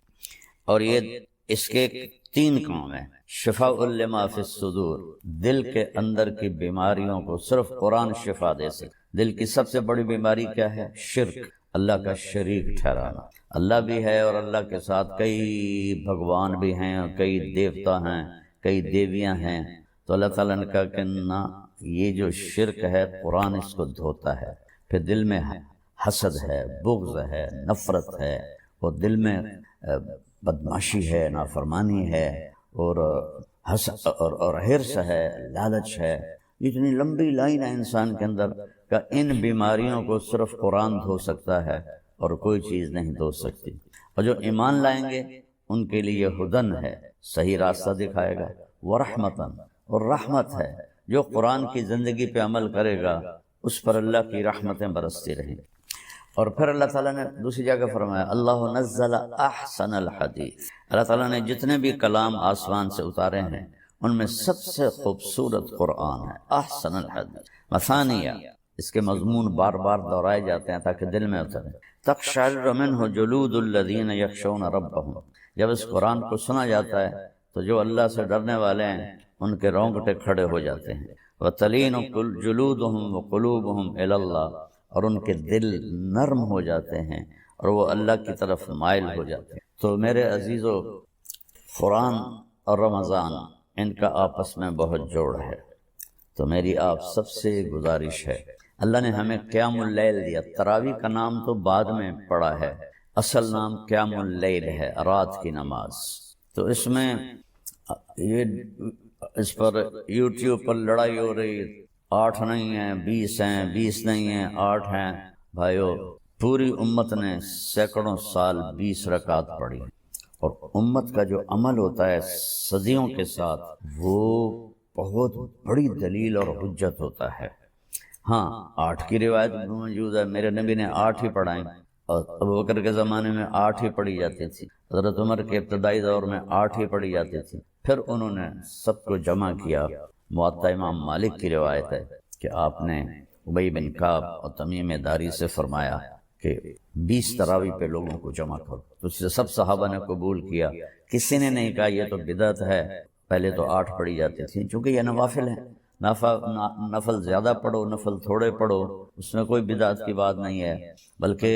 اور یہ اس کے 3 کام ہیں۔ شفاء لما فی الصدور، دل کے اندر کی بیماریوں کو صرف قرآن شفا دے سکے۔ دل کی سب سے بڑی بیماری کیا ہے؟ شرک، اللہ کا شریک ٹھہرانا۔ اللہ بھی ہے اور اللہ کے ساتھ کئی بھگوان بھی ہیں، اور کئی دیوتا ہیں، کئی دیویاں ہیں۔ تو اللہ تعالیٰ نے کہا کہ نہ، یہ جو شرک ہے قرآن اس کو دھوتا ہے۔ پھر دل میں حسد ہے، بغض ہے، نفرت ہے، اور دل میں بدماشی ہے، نافرمانی ہے، اور حسد اور حرص ہے، لالچ ہے۔ اتنی لمبی لائن ہے انسان کے اندر کہ ان بیماریوں کو صرف قرآن دھو سکتا ہے، اور کوئی چیز نہیں دھو سکتی۔ اور جو ایمان لائیں گے ان کے لیے ہدن ہے، صحیح راستہ دکھائے گا، ورحمتاً، اور رحمت ہے۔ جو قرآن کی زندگی پہ عمل کرے گا اس پر اللہ کی رحمتیں برستی رہیں۔ اور پھر اللہ تعالیٰ نے دوسری جگہ فرمایا اللہ نزل احسن الحدیث، اللہ تعالیٰ نے جتنے بھی کلام آسمان سے اتارے ہیں ان میں سب سے خوبصورت قرآن ہے احسن الحدیث۔ مثانیہ، اس کے مضمون بار بار دہرائے جاتے ہیں تاکہ دل میں اترے۔ تقشعر منہ جلود الذین یخشون ربہم، جب اس قرآن کو سنا جاتا ہے تو جو اللہ سے ڈرنے والے ہیں ان کے رونگٹے کھڑے ہو جاتے ہیں۔ وتلین جلودہم وقلوبہم الی اللہ، اور ان کے دل نرم ہو جاتے ہیں اور وہ اللہ کی طرف مائل ہو جاتے ہیں۔ تو میرے عزیزو، قرآن اور رمضان ان کا آپس میں بہت جوڑ ہے، تو میری آپ سب سے گزارش ہے، اللہ نے ہمیں قیام اللیل دیا، تراویح کا نام تو بعد میں پڑا ہے، اصل نام قیام اللیل ہے، رات کی نماز۔ تو اس میں یہ اس پر یوٹیوب پر لڑائی ہو رہی، 8 نہیں ہیں 20 ہیں، 20 نہیں ہیں 8 ہیں۔ بھائیو، پوری امت نے سینکڑوں سال 20 رکعت پڑھی، اور امت کا جو عمل ہوتا ہے صدیوں کے ساتھ وہ بہت بڑی دلیل اور حجت ہوتا ہے۔ ہاں، 8 کی روایت موجود ہے، میرے نبی نے 8 ہی پڑھائیں، اور ابوبکر کے زمانے میں 8 ہی پڑھی جاتی تھی، حضرت عمر کے ابتدائی دور میں 8 ہی پڑھی جاتی تھی، پھر انہوں نے سب کو جمع کیا۔ موطا امام مالک کی روایت ہے کہ آپ نے ابی بن کعب اور تمیم داری سے فرمایا کہ 20 تراویح پہ لوگوں کو جمع کرو، تو اس سے سب صحابہ نے قبول کیا۔ کسی نے نہیں کہا یہ تو بدعت ہے، پہلے تو 8 پڑھی جاتی تھی، چونکہ یہ نوافل ہیں، نفل زیادہ پڑھو نفل تھوڑے پڑھو، اس میں کوئی بدعت کی بات نہیں ہے، بلکہ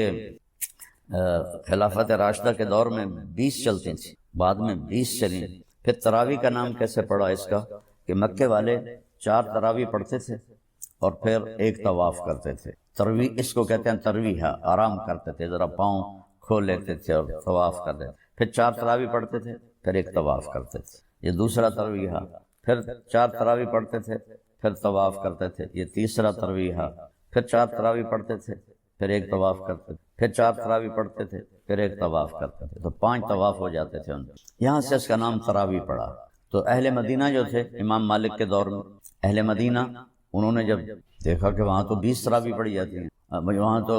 خلافت راشدہ کے دور میں 20 چلتی تھی، بعد میں 20 چلیں۔ پھر تراویح کا نام کیسے پڑا اس کا کہ مکے والے 4 تراویح پڑھتے تھے اور پھر ایک طواف کرتے تھے، ترویح اس کو کہتے ہیں، ترویح آرام کرتے تھے، ذرا پاؤں کھول لیتے تھے اور طواف کرتے تھے، پھر 4 تراویح پڑھتے تھے، پھر ایک طواف کرتے تھے، یہ دوسرا ترویح، پھر 4 تراویح پڑھتے تھے پھر طواف کرتے تھے، یہ تیسرا ترویح، پھر 4 تراویح پڑھتے تھے پھر ایک طواف کرتے تھے، پھر 4 تراویح پڑھتے تھے پھر ایک طواف کرتے تھے، تو 5 طواف ہو جاتے تھے ان، یہاں سے اس کا نام تراویح پڑا۔ تو اہل مدینہ جو تھے امام مالک کے دور میں، اہل مدینہ انہوں نے جب دیکھا کہ وہاں تو 20 تراویح پڑھی جاتی ہیں، وہاں تو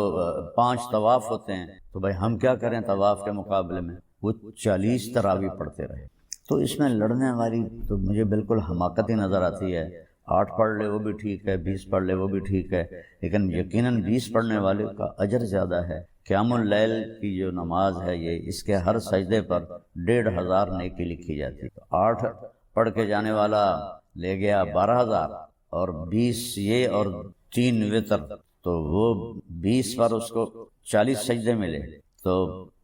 5 طواف ہوتے ہیں، تو بھائی ہم کیا کریں طواف کے مقابلے میں، وہ 40 تراویح پڑھتے رہے۔ تو اس میں لڑنے والی تو مجھے بالکل حماقت ہی نظر آتی ہے، 8 پڑھ لے وہ بھی ٹھیک ہے، 20 پڑھ لے وہ بھی ٹھیک ہے، لیکن یقیناً 20 پڑھنے والے کا اجر زیادہ ہے۔ قیام اللیل کی جو نماز ہے، یہ اس کے ہر سجدے پر 1500 نیکی لکھی جاتی ہے۔ 8 پڑھ کے جانے والا لے گیا 12000، اور 20 یہ اور 3 وتر، تو وہ 20 پر اس کو 40 سجدے ملے تو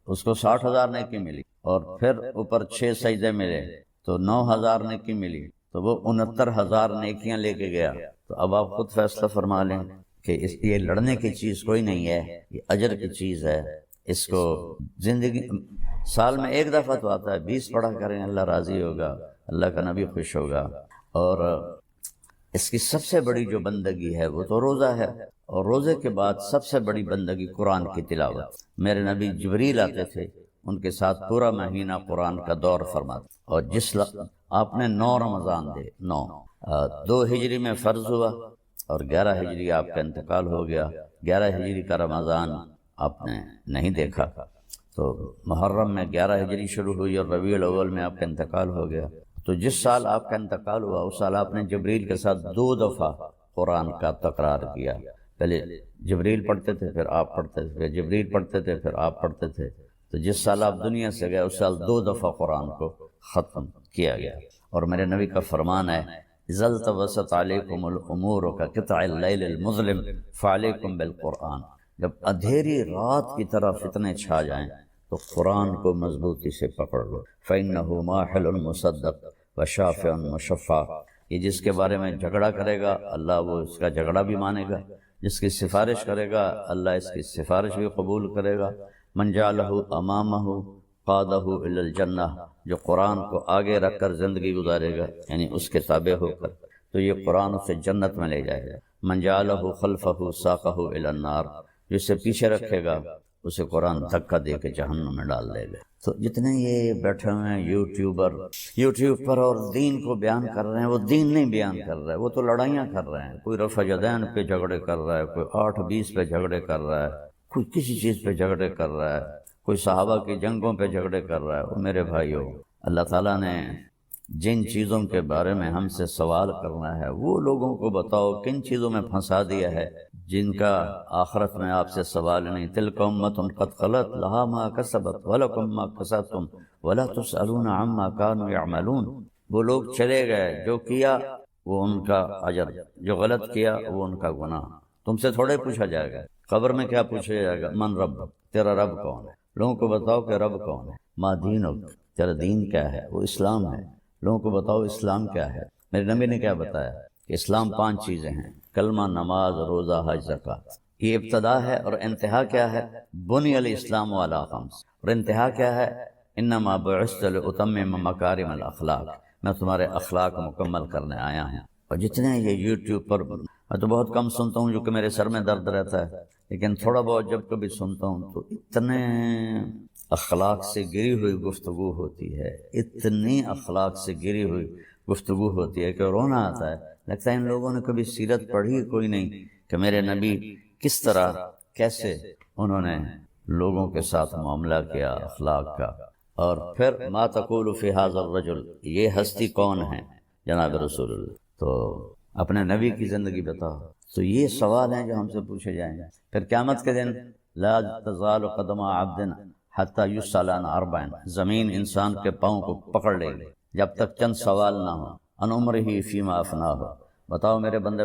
اس کو 60,000 نیکی ملی، اور پھر اوپر 6 سجدے ملے تو 9000 نیکی ملی، تو وہ 69,000 نیکیاں لے کے گیا۔ تو اب آپ خود فیصلہ فرما لیں کہ یہ لڑنے کی چیز کوئی نہیں ہے، یہ اجر کی چیز ہے۔ اس کو زندگی سال میں ایک دفعہ تو آتا ہے، 20 پڑھا کریں، اللہ راضی ہوگا، اللہ کا نبی خوش ہوگا۔ اور اس کی سب سے بڑی جو بندگی ہے وہ تو روزہ ہے، اور روزے کے بعد سب سے بڑی بندگی قرآن کی تلاوت۔ میرے نبی جبریل آتے تھے، ان کے ساتھ پورا مہینہ قرآن کا دور فرماتے، اور جس آپ نے 9 رمضان دے، 2 ہجری میں فرض ہوا اور 11 ہجری آپ کا انتقال ہو گیا، 11 ہجری کا رمضان آپ نے نہیں دیکھا، تو محرم میں 11 ہجری شروع ہوئی اور ربیع الاول میں آپ کا انتقال ہو گیا۔ تو جس سال آپ کا انتقال ہوا اس سال آپ نے جبریل کے ساتھ 2 دفعہ قرآن کا تکرار کیا، پہلے جبریل پڑھتے تھے پھر آپ پڑھتے تھے، پھر جبریل پڑھتے تھے پھر آپ پڑھتے تھے، تو جس سال آپ دنیا سے گئے اس سال 2 دفعہ قرآن کو ختم کیا گیا۔ اور میرے نبی کا فرمان ہے اذا التبست علیکم الامور کقطع اللیل المظلم فعلیکم بالقرآن، جب اندھیری رات کی طرح فتنے چھا جائیں تو قرآن کو مضبوطی سے پکڑ لو، فإنہ ماحل مصدق وشافع مشفع، یہ جس کے بارے میں جھگڑا کرے گا اللہ وہ اس کا جھگڑا بھی مانے گا، جس کی سفارش کرے گا اللہ اس کی سفارش بھی قبول کرے گا۔ من جعلہ امامہ قادہ الی الجنہ، جو قرآن کو آگے رکھ کر زندگی گزارے گا یعنی اس کے تابع ہو کر، تو یہ قرآن اسے جنت میں لے جائے گا۔ من جعلہ خلفہ ساقہ الی النار، جو اسے پیچھے رکھے گا اسے قرآن دھکا دے کے جہنم میں ڈال دے گا۔ تو جتنے یہ بیٹھے ہوئے ہیں یوٹیوب پر اور دین کو بیان کر رہے ہیں، وہ دین نہیں بیان کر رہے، وہ تو لڑائیاں کر رہے ہیں، کوئی رفع یدین پہ جھگڑے کر رہا ہے، کوئی 8-20 پہ جھگڑے کر رہا ہے، کوئی کسی چیز پہ جھگڑے کر رہا ہے، کوئی صحابہ کی جنگوں پہ جھگڑے کر رہا ہے، وہ میرے بھائیوں اللہ تعالیٰ نے جن چیزوں کے بارے میں ہم سے سوال کرنا ہے وہ لوگوں کو بتاؤ کن چیزوں میں پھنسا دیا ہے جن کا آخرت میں آپ سے سوال نہیں۔ تلک امۃ قد خلت لہا ما کسبت ولکم ما کسبتم ولا تسألون عما كانوا يعملون۔ وہ لوگ چلے گئے، جو کیا وہ ان کا اجر، جو غلط کیا وہ ان کا گناہ۔ تم سے تھوڑے پوچھا جائے گا، قبر میں کیا پوچھا جائے گا؟ من رب، تیرا رب کون ہے؟ لوگوں کو بتاؤ کہ رب کون ہے۔ ما دینک، تیرا دین کیا ہے؟ وہ اسلام ہے۔ لوگوں کو بتاؤ اسلام کیا ہے۔ میرے نبی نے کیا بتایا کہ اسلام 5 چیزیں ہیں، کلمہ، نماز، روزہ، حج، زکوٰۃ۔ یہ ابتدا ہے، اور انتہا کیا ہے؟ بنی الاسلام علی خمس، اور انتہا کیا ہے؟ انما بعثت لاتمم مکارم الاخلاق، میں تمہارے اخلاق مکمل کرنے آیا ہوں۔ اور جتنے یہ یوٹیوب پر، میں تو بہت کم سنتا ہوں جو کہ میرے سر میں درد رہتا ہے، لیکن تھوڑا بہت جب کبھی سنتا ہوں تو اتنے اخلاق سے گری ہوئی گفتگو ہوتی ہے، اتنی اخلاق سے گری ہوئی گفتگو ہوتی ہے کہ رونا آتا ہے۔ لگتا ہے ان لوگوں نے کبھی سیرت پڑھی کوئی نہیں کہ میرے نبی کس طرح، کیسے انہوں نے لوگوں کے ساتھ معاملہ کیا اخلاق کا۔ اور پھر ما تقول فی ھذا الرجل، یہ ہستی کون ہے؟ جناب رسول اللہ۔ تو اپنے نبی کی زندگی بتاؤ۔ تو یہ سوال ہیں جو ہم سے پوچھے جائیں گے۔ پھر قیامت کے دن لا تزال قدم عبد حتی یسأل عن 4، زمین انسان کے پاؤں کو پکڑ لے گی جب تک چند سوال نہ ہو۔ عن عمرہ فیما افناہ، بتاؤ میرے بندے